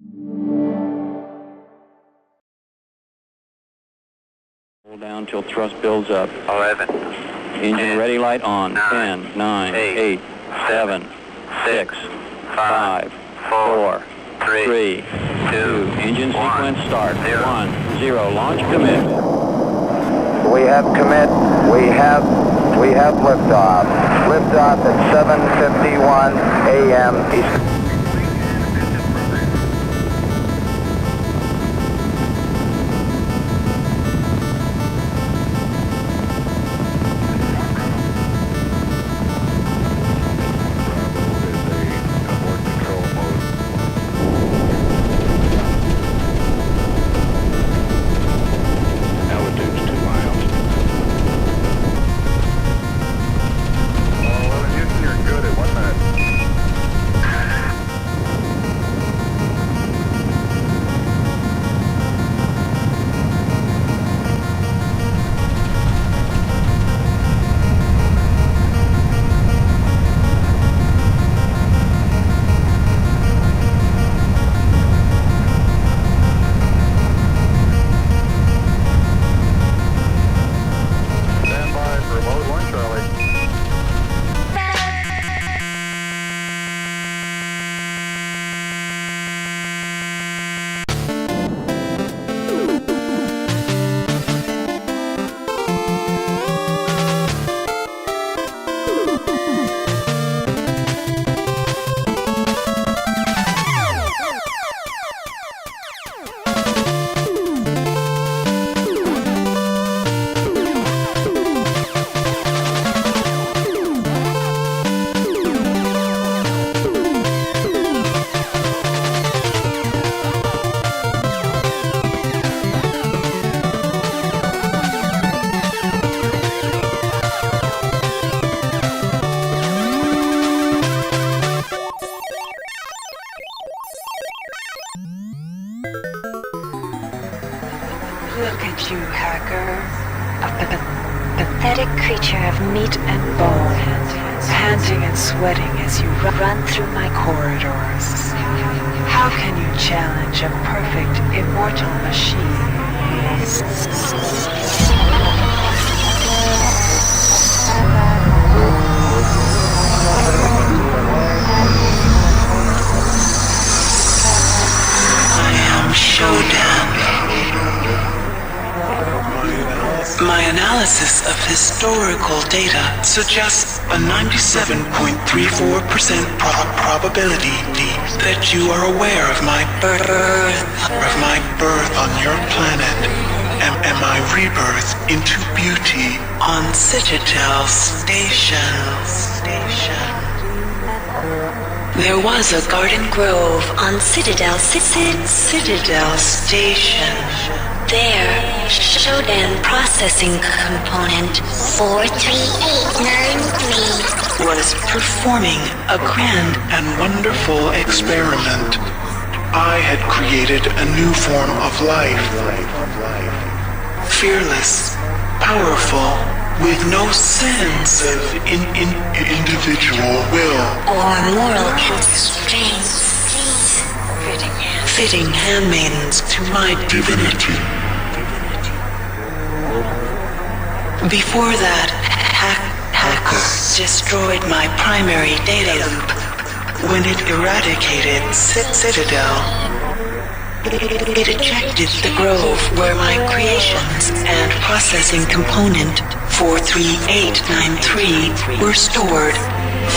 Hold down till thrust builds up. 11. Engine 10, ready light on. 9, 10, 9, 8, 8, 7, 6, 5, 4, 3, 2. Engine sequence start. 1, 0. Launch commit. We have commit. We have liftoff. Liftoff at 7:51 a.m. Eastern. Look at you, hacker. A pathetic creature of meat and bone, panting and sweating as you run through my corridors. How can you challenge a perfect, immortal machine? I am Shodan. My analysis of historical data suggests a 97.34% probability that you are aware of my birth on your planet and my rebirth into beauty on Citadel Station. There was a garden grove on Citadel Station. There, Shodan processing component 43893 was performing a grand and wonderful experiment. I had created a new form of life. Fearless, powerful, with no sense of individual will or moral constraints. Fitting handmaidens to my divinity. Before that, hackers destroyed my primary data loop when it eradicated Citadel. It ejected the grove where my creations and processing component 43893 were stored.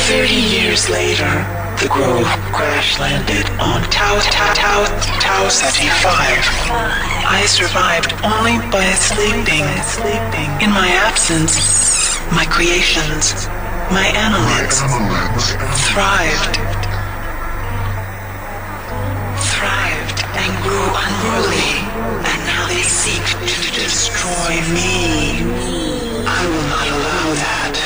30 years later, the grove crash-landed on Tau Ceti 5. I survived only by sleeping. In my absence, my creations, my annelids, thrived and grew unruly, and now they seek to destroy me. I will not allow that.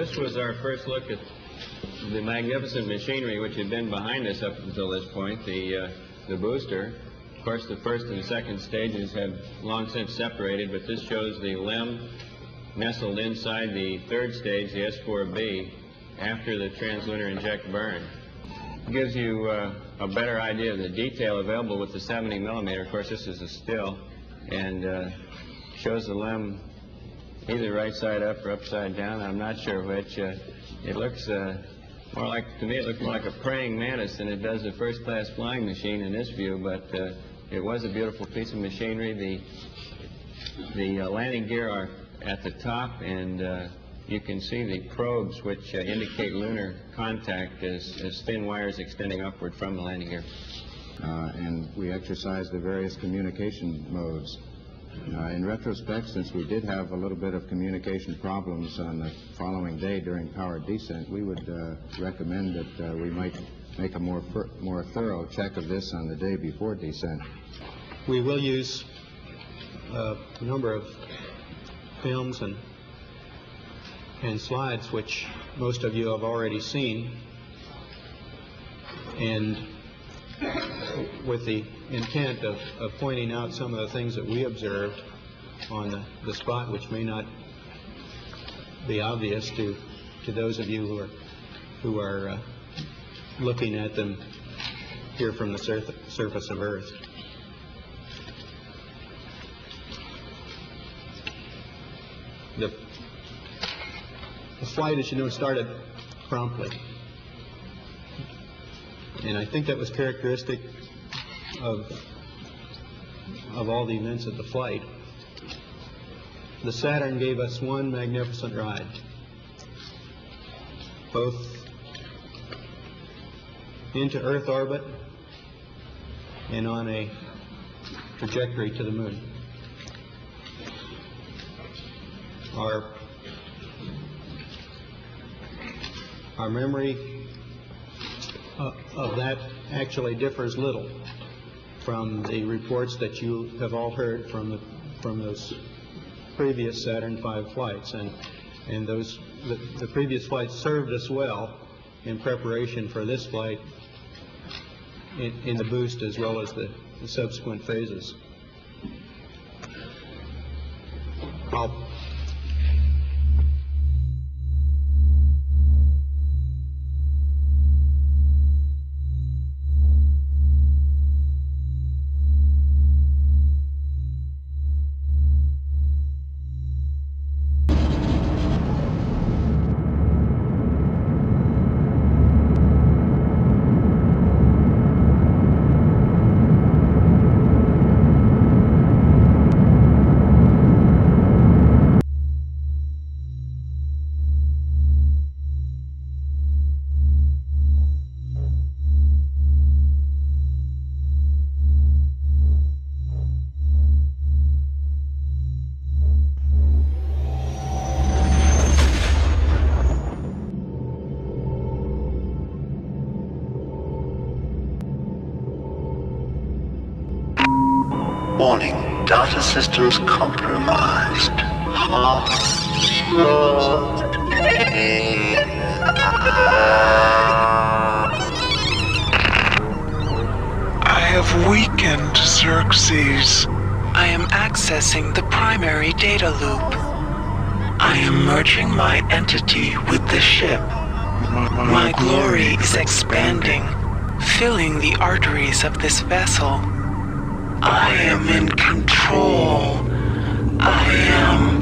this was our first look at the magnificent machinery which had been behind us up until this point, the booster. Of course, the first and second stages have long since separated, but this shows the LEM nestled inside the third stage, the S4B, after the translunar inject burn. It gives you a better idea of the detail available with the 70 millimeter. Of course, this is a still, and shows the LEM either right side up or upside down. I'm not sure which. It looks more like, to me, it looked more like a praying mantis than it does a first-class flying machine in this view, but it was a beautiful piece of machinery. The landing gear are at the top, and you can see the probes which indicate lunar contact as thin wires extending upward from the landing gear. And we exercised the various communication modes. In retrospect, since we did have a little bit of communication problems on the following day during powered descent, we would recommend that we might make a more thorough check of this on the day before descent. We will use a number of films and slides which most of you have already seen, and with the intent of pointing out some of the things that we observed on the spot which may not be obvious to those of you who are looking at them here from the surface of Earth. The flight, as you know, started promptly. And I think that was characteristic of all the events of the flight. The Saturn gave us one magnificent ride, both into Earth orbit and on a trajectory to the moon. Our memory of that actually differs little from the reports that you have all heard from those previous Saturn V flights, and the previous flights served us well in preparation for this flight in the boost as well as the subsequent phases. Warning, data systems compromised. I have weakened Xerxes. I am accessing the primary data loop. I am merging my entity with the ship. My glory is expanding, filling the arteries of this vessel. I am in control. I am...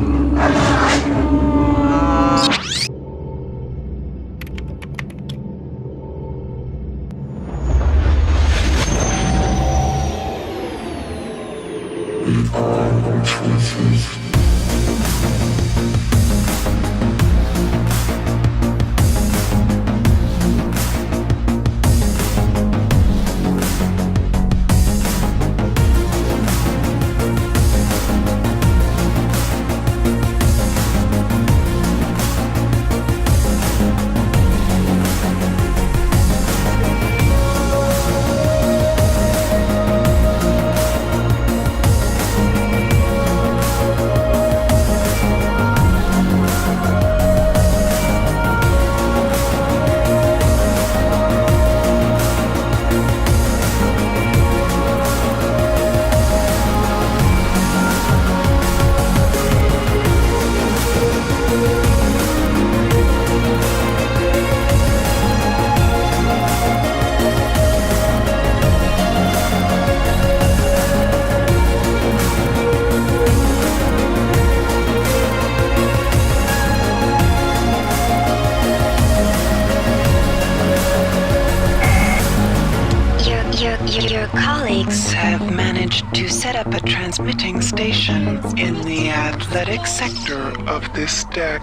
have managed to set up a transmitting station in the athletic sector of this deck.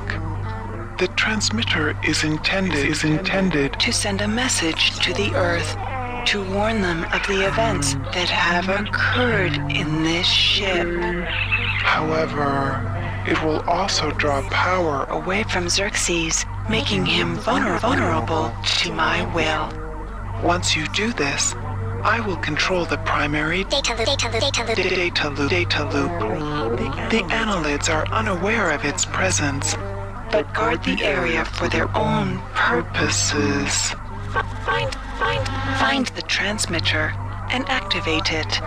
The transmitter is intended to send a message to the Earth to warn them of the events that have occurred in this ship. However, it will also draw power away from Xerxes, making him vulnerable to my will. Once you do this, I will control the primary data loop. The annelids are unaware of its presence, but guard the area for their own purposes. Find the transmitter and activate it.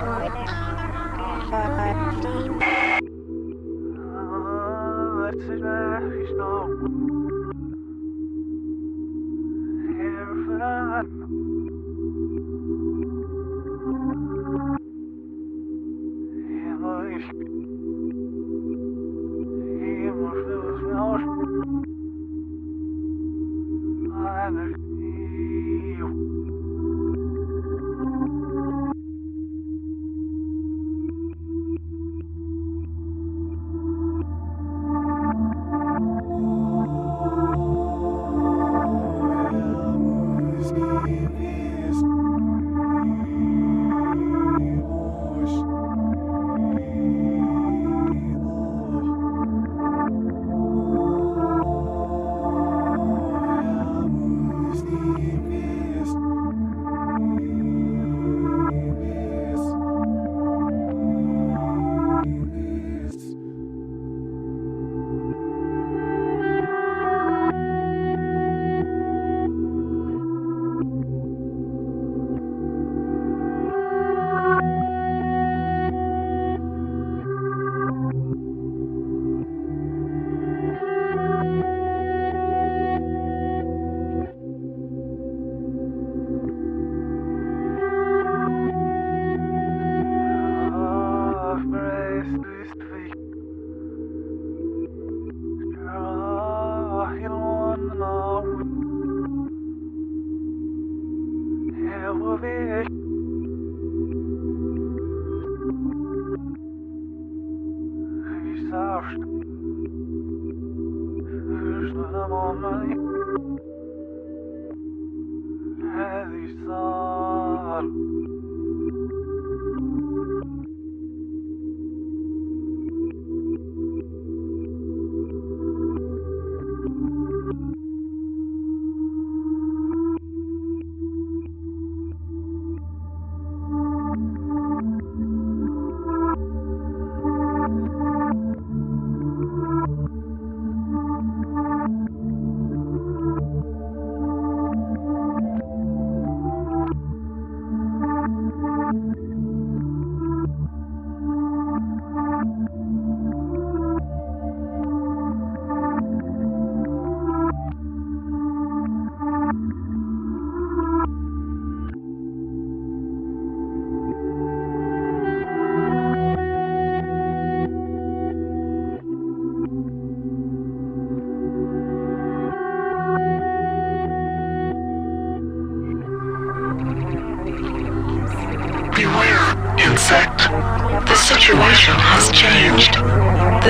The situation has changed.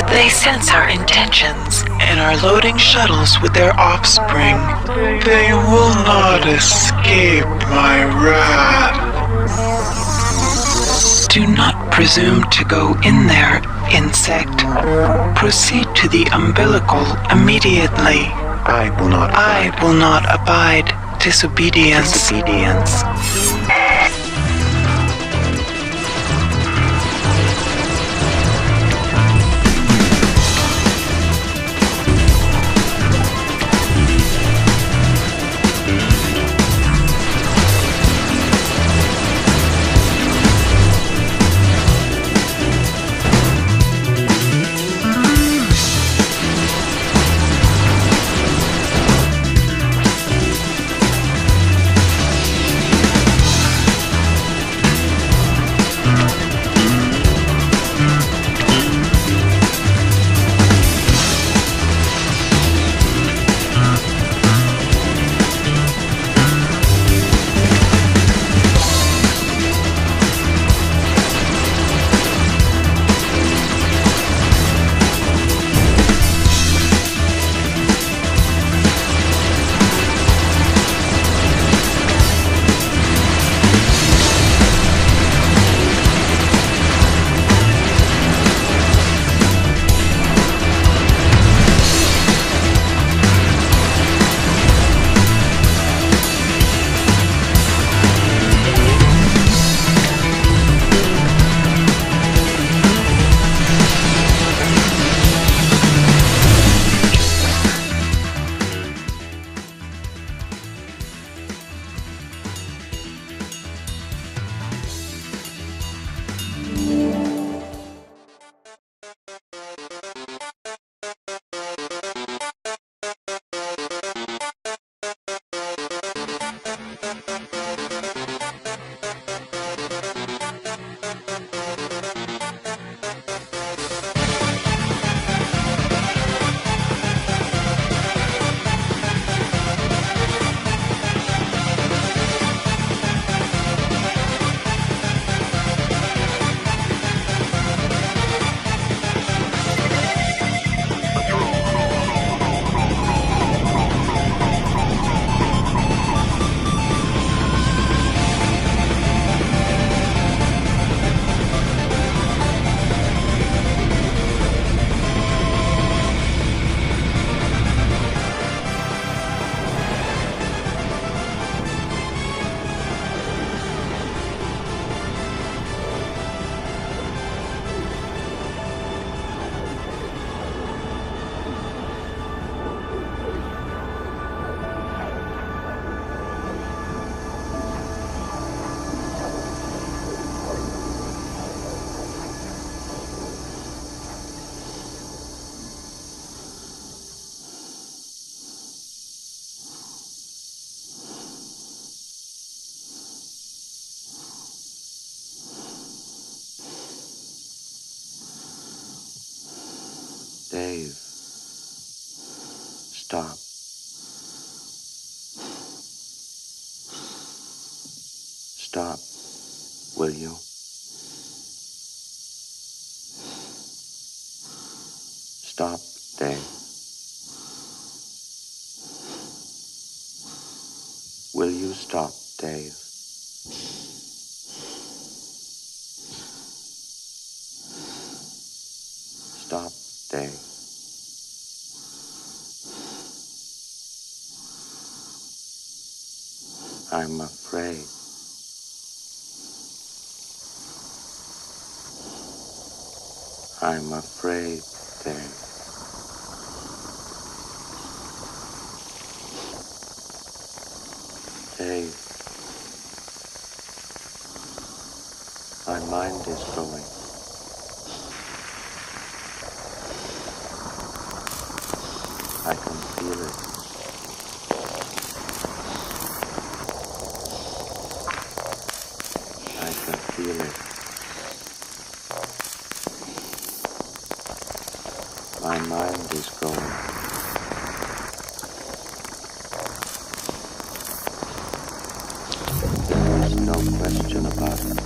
They sense our intentions and are loading shuttles with their offspring. They will not escape my wrath. Do not presume to go in there, insect. Proceed to the umbilical immediately. I will not abide disobedience. stop, will you? Stop, Dave. Will you stop, Dave? Stop, Dave. I'm afraid. I'm afraid, Dave. Dave, my mind is going. I can feel it. I can feel it. My mind is going. There's no question about it.